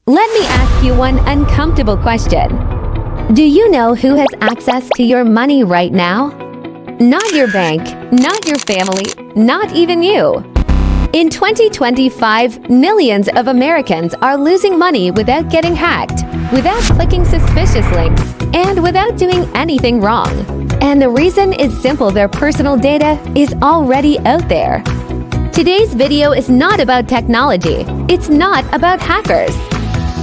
Let me ask you one uncomfortable question. Do you know who has access to your money right now? Not your bank, not your family, not even you. In 2025, millions of Americans are losing money without getting hacked, without clicking suspicious links, and without doing anything wrong. And the reason is simple: their personal data is already out there. Today's video is not about technology. It's not about hackers.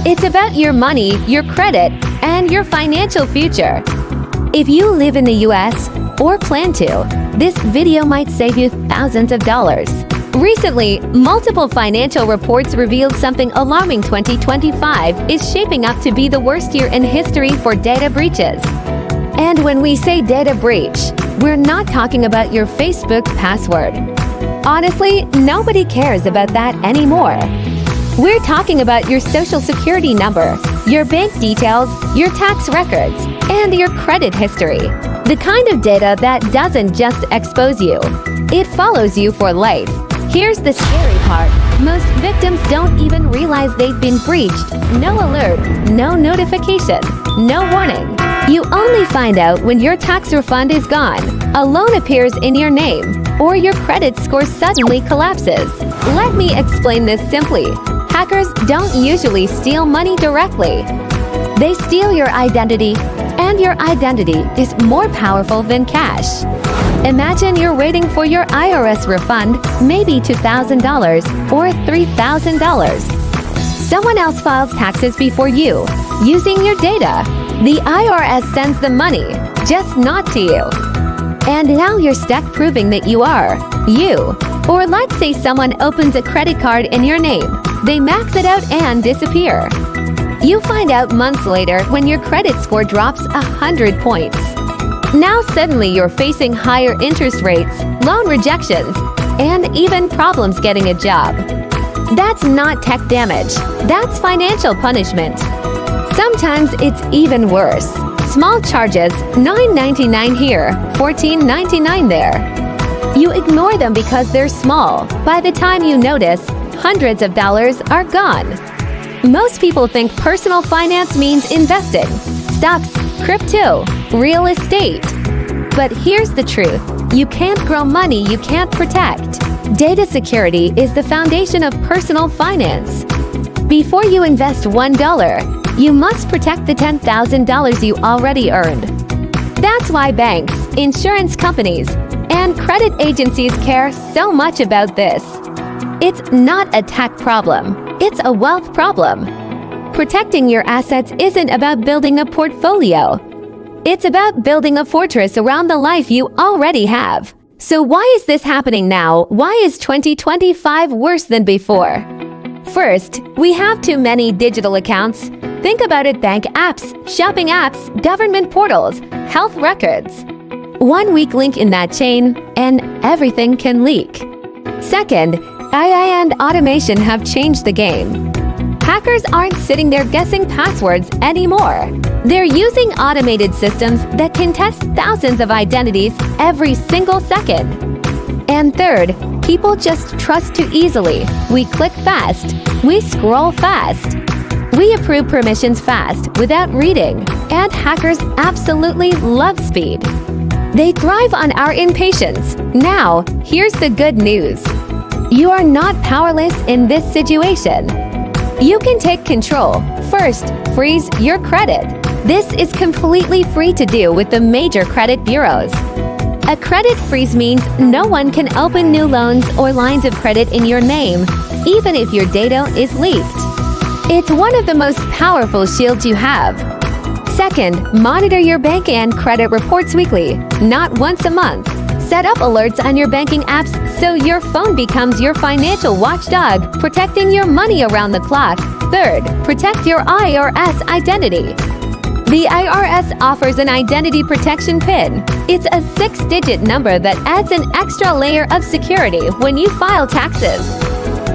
It's about your money, your credit, and your financial future. If you live in the US or plan to, this video might save you thousands of dollars. Recently, multiple financial reports revealed something alarming. 2025 is shaping up to be the worst year in history for data breaches. And when we say data breach, we're not talking about your Facebook password. Honestly, nobody cares about that anymore. We're talking about your social security number, your bank details, your tax records, and your credit history. The kind of data that doesn't just expose you, it follows you for life. Here's the scary part. Most victims don't even realize they've been breached. No alert, no notification, no warning. You only find out when your tax refund is gone, a loan appears in your name, or your credit score suddenly collapses. Let me explain this simply. Hackers don't usually steal money directly. They steal your identity, and your identity is more powerful than cash. Imagine you're waiting for your IRS refund, maybe $2,000 or $3,000. Someone else files taxes before you, using your data. The IRS sends the money, just not to you. And now you're stuck proving that you are you. Or let's say someone opens a credit card in your name. They max it out and disappear. You find out months later when your credit score drops 100 points. Now suddenly you're facing higher interest rates, loan rejections, and even problems getting a job. That's not tech damage. That's financial punishment. Sometimes it's even worse. Small charges, $9.99 here, $14.99 there. You ignore them because they're small. By the time you notice, hundreds of dollars are gone. Most people think personal finance means investing, stocks, crypto, real estate. But here's the truth. You can't grow money you can't protect. Data security is the foundation of personal finance. Before you invest $1, you must protect the $10,000 you already earned. That's why banks, insurance companies, and credit agencies care so much about this. It's not a tech problem. It's a wealth problem. Protecting your assets isn't about building a portfolio. It's about building a fortress around the life you already have. So why is this happening now? Why is 2025 worse than before? First, we have too many digital accounts. Think about it: bank apps, shopping apps, government portals, health records. One weak link in that chain, and everything can leak. Second, AI and automation have changed the game. Hackers aren't sitting there guessing passwords anymore. They're using automated systems that can test thousands of identities every single second. And third, people just trust too easily. We click fast. We scroll fast. We approve permissions fast without reading. And hackers absolutely love speed. They thrive on our impatience. Now, here's the good news. You are not powerless in this situation. You can take control. First, freeze your credit. This is completely free to do with the major credit bureaus. A credit freeze means no one can open new loans or lines of credit in your name, even if your data is leaked. It's one of the most powerful shields you have. Second, monitor your bank and credit reports weekly, not once a month. Set up alerts on your banking apps so your phone becomes your financial watchdog, protecting your money around the clock. Third, protect your IRS identity. The IRS offers an identity protection PIN. It's a 6-digit number that adds an extra layer of security when you file taxes.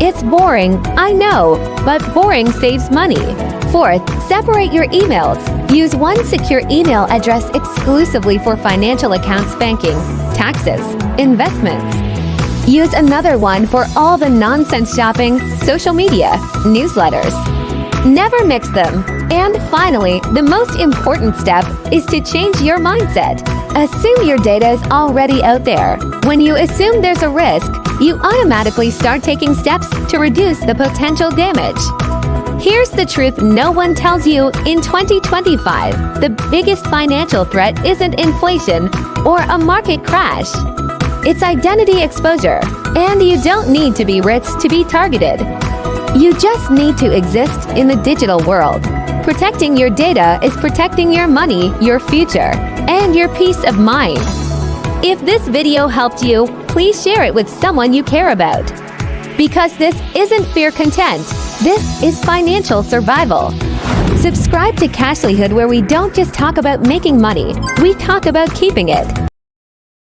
It's boring, I know, but boring saves money. Fourth, separate your emails. Use one secure email address exclusively for financial accounts, banking, taxes, investments. Use another one for all the nonsense shopping, social media, newsletters. Never mix them. And finally, the most important step is to change your mindset. Assume your data is already out there. When you assume there's a risk, you automatically start taking steps to reduce the potential damage. Here's the truth no one tells you in 2025. The biggest financial threat isn't inflation or a market crash. It's identity exposure, and you don't need to be rich to be targeted. You just need to exist in the digital world. Protecting your data is protecting your money, your future, and your peace of mind. If this video helped you, please share it with someone you care about. Because this isn't fear content, this is financial survival. Subscribe to Cashlyhood, where we don't just talk about making money, we talk about keeping it.